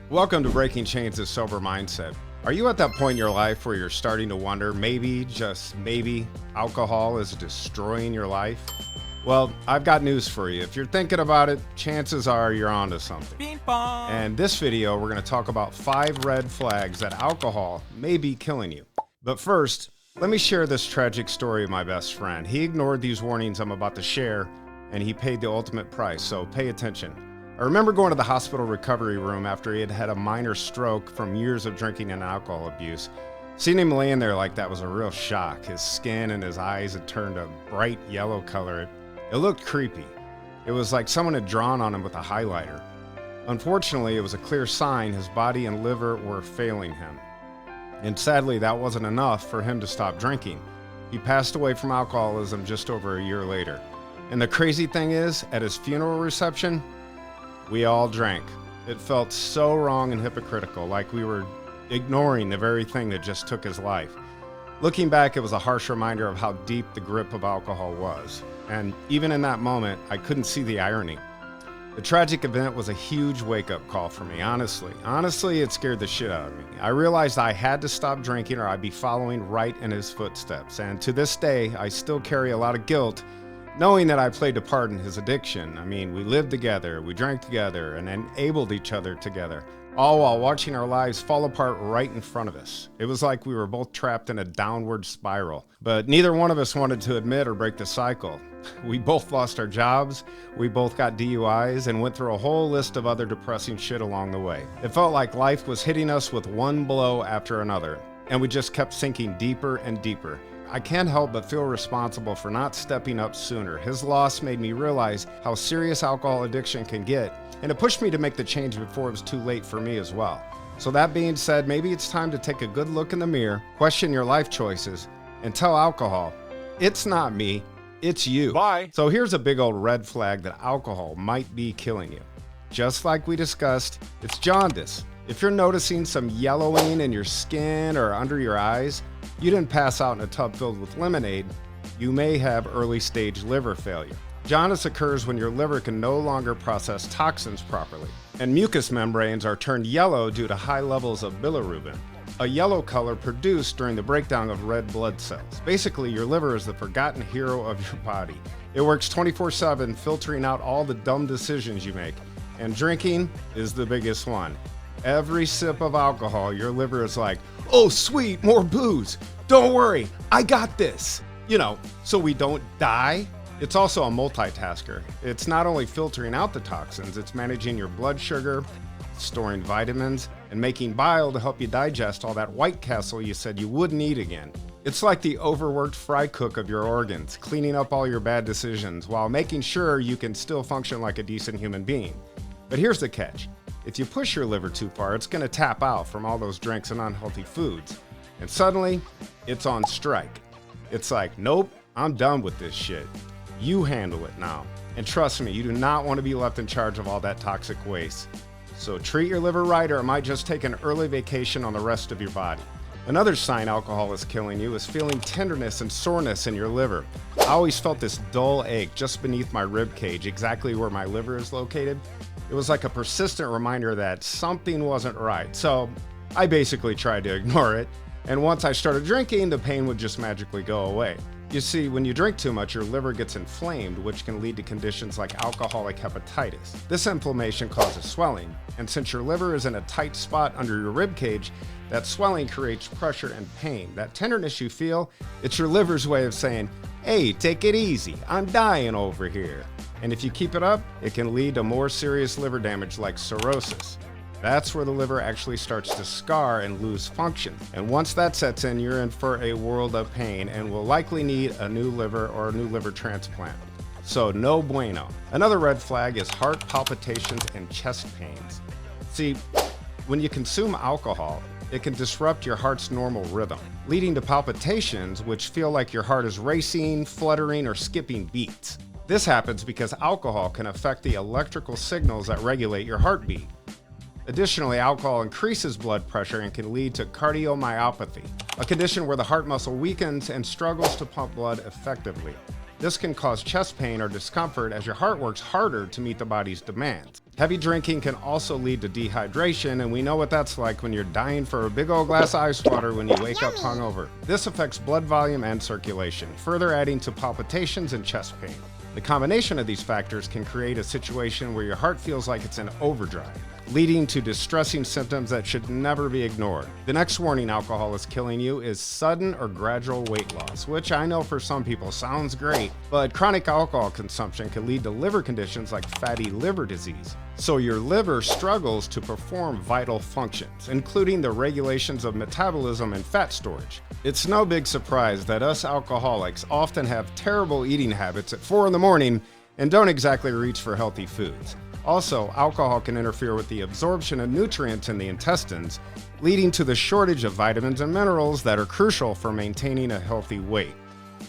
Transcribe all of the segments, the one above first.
Welcome to Breaking Chains of Sober Mindset. Are you at that point in your life where you're starting to wonder, maybe, just maybe, alcohol is destroying your life? Well, I've got news for you. If you're thinking about it, chances are you're onto something. Bing bong. And this video, we're going to talk about 5 red flags that alcohol may be killing you. But first, let me share this tragic story of my best friend. He ignored these warnings I'm about to share, and he paid the ultimate price, so pay attention. I remember going to the hospital recovery room after he had had a minor stroke from years of drinking and alcohol abuse. Seeing him laying there like that was a real shock. His skin and his eyes had turned a bright yellow color. It looked creepy. It was like someone had drawn on him with a highlighter. Unfortunately, it was a clear sign his body and liver were failing him. And sadly, that wasn't enough for him to stop drinking. He passed away from alcoholism just over a year later. And the crazy thing is, at his funeral reception, we all drank. It felt so wrong and hypocritical, like we were ignoring the very thing that just took his life. Looking back, it was a harsh reminder of how deep the grip of alcohol was. And even in that moment, I couldn't see the irony. The tragic event was a huge wake-up call for me, honestly. Honestly, it scared the shit out of me. I realized I had to stop drinking or I'd be following right in his footsteps. And to this day, I still carry a lot of guilt knowing that I played a part in his addiction. I mean, we lived together, we drank together, and enabled each other together, all while watching our lives fall apart right in front of us. It was like we were both trapped in a downward spiral, but neither one of us wanted to admit or break the cycle. We both lost our jobs, we both got DUIs, and went through a whole list of other depressing shit along the way. It felt like life was hitting us with one blow after another, and we just kept sinking deeper and deeper. I can't help but feel responsible for not stepping up sooner. His loss made me realize how serious alcohol addiction can get, and it pushed me to make the change before it was too late for me as well. So that being said, maybe it's time to take a good look in the mirror, question your life choices, and tell alcohol, it's not me, it's you. Bye. So here's a big old red flag that alcohol might be killing you. Just like we discussed, it's jaundice. If you're noticing some yellowing in your skin or under your eyes, you didn't pass out in a tub filled with lemonade, you may have early stage liver failure. Jaundice occurs when your liver can no longer process toxins properly, and mucous membranes are turned yellow due to high levels of bilirubin, a yellow color produced during the breakdown of red blood cells. Basically, your liver is the forgotten hero of your body. It works 24/7, filtering out all the dumb decisions you make, and drinking is the biggest one. Every sip of alcohol, your liver is like, oh sweet, more booze. Don't worry, I got this. So we don't die. It's also a multitasker. It's not only filtering out the toxins, it's managing your blood sugar, storing vitamins, and making bile to help you digest all that White Castle you said you wouldn't eat again. It's like the overworked fry cook of your organs, cleaning up all your bad decisions while making sure you can still function like a decent human being. But here's the catch. If you push your liver too far, it's going to tap out from all those drinks and unhealthy foods. And suddenly, it's on strike. It's like, nope, I'm done with this shit. You handle it now. And trust me, you do not want to be left in charge of all that toxic waste. So treat your liver right, or it might just take an early vacation on the rest of your body. Another sign alcohol is killing you is feeling tenderness and soreness in your liver. I always felt this dull ache just beneath my rib cage, exactly where my liver is located. It was like a persistent reminder that something wasn't right. So I basically tried to ignore it. And once I started drinking, the pain would just magically go away. You see, when you drink too much, your liver gets inflamed, which can lead to conditions like alcoholic hepatitis. This inflammation causes swelling, and since your liver is in a tight spot under your rib cage, that swelling creates pressure and pain. That tenderness you feel, it's your liver's way of saying, hey, take it easy, I'm dying over here. And if you keep it up, it can lead to more serious liver damage like cirrhosis. That's where the liver actually starts to scar and lose function. And once that sets in, you're in for a world of pain and will likely need a new liver or a new liver transplant. So no bueno. Another red flag is heart palpitations and chest pains. See, when you consume alcohol, it can disrupt your heart's normal rhythm, leading to palpitations which feel like your heart is racing, fluttering, or skipping beats. This happens because alcohol can affect the electrical signals that regulate your heartbeat. Additionally, alcohol increases blood pressure and can lead to cardiomyopathy, a condition where the heart muscle weakens and struggles to pump blood effectively. This can cause chest pain or discomfort as your heart works harder to meet the body's demands. Heavy drinking can also lead to dehydration, and we know what that's like when you're dying for a big old glass of ice water when you wake up hungover. This affects blood volume and circulation, further adding to palpitations and chest pain. The combination of these factors can create a situation where your heart feels like it's in overdrive, leading to distressing symptoms that should never be ignored. The next warning alcohol is killing you is sudden or gradual weight loss, which I know for some people sounds great, but chronic alcohol consumption can lead to liver conditions like fatty liver disease. So your liver struggles to perform vital functions, including the regulations of metabolism and fat storage. It's no big surprise that us alcoholics often have terrible eating habits at 4 in the morning and don't exactly reach for healthy foods. Also, alcohol can interfere with the absorption of nutrients in the intestines, leading to the shortage of vitamins and minerals that are crucial for maintaining a healthy weight.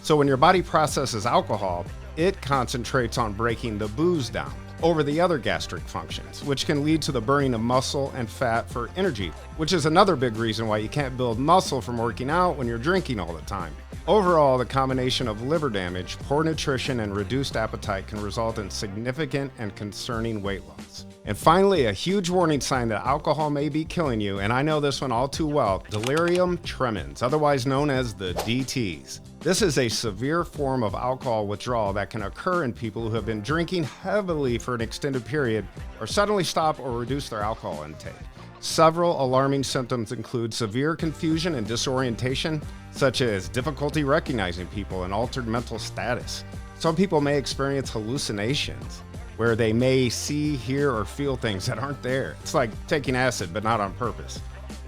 So when your body processes alcohol, it concentrates on breaking the booze down over the other gastric functions, which can lead to the burning of muscle and fat for energy, which is another big reason why you can't build muscle from working out when you're drinking all the time. Overall, the combination of liver damage, poor nutrition, and reduced appetite can result in significant and concerning weight loss. And finally, a huge warning sign that alcohol may be killing you, and I know this one all too well, delirium tremens, otherwise known as the DTs. This is a severe form of alcohol withdrawal that can occur in people who have been drinking heavily for an extended period or suddenly stop or reduce their alcohol intake. Several alarming symptoms include severe confusion and disorientation, such as difficulty recognizing people and altered mental status. Some people may experience hallucinations, where they may see, hear, or feel things that aren't there. It's like taking acid, but not on purpose.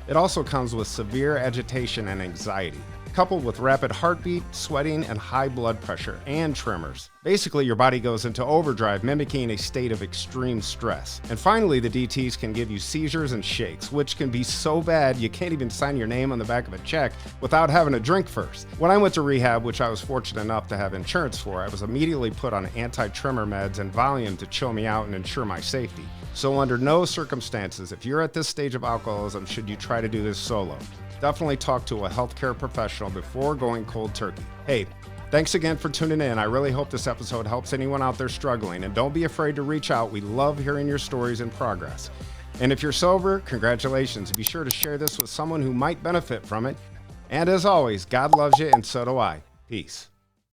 It also comes with severe agitation and anxiety, coupled with rapid heartbeat, sweating, and high blood pressure and tremors. Basically, your body goes into overdrive, mimicking a state of extreme stress. And finally, the DTs can give you seizures and shakes, which can be so bad you can't even sign your name on the back of a check without having a drink first. When I went to rehab, which I was fortunate enough to have insurance for, I was immediately put on anti-tremor meds and Valium to chill me out and ensure my safety. So under no circumstances, if you're at this stage of alcoholism, should you try to do this solo. Definitely talk to a healthcare professional before going cold turkey. Hey, thanks again for tuning in. I really hope this episode helps anyone out there struggling, and don't be afraid to reach out. We love hearing your stories and progress. And if you're sober, congratulations. Be sure to share this with someone who might benefit from it. And as always, God loves you, and so do I. Peace.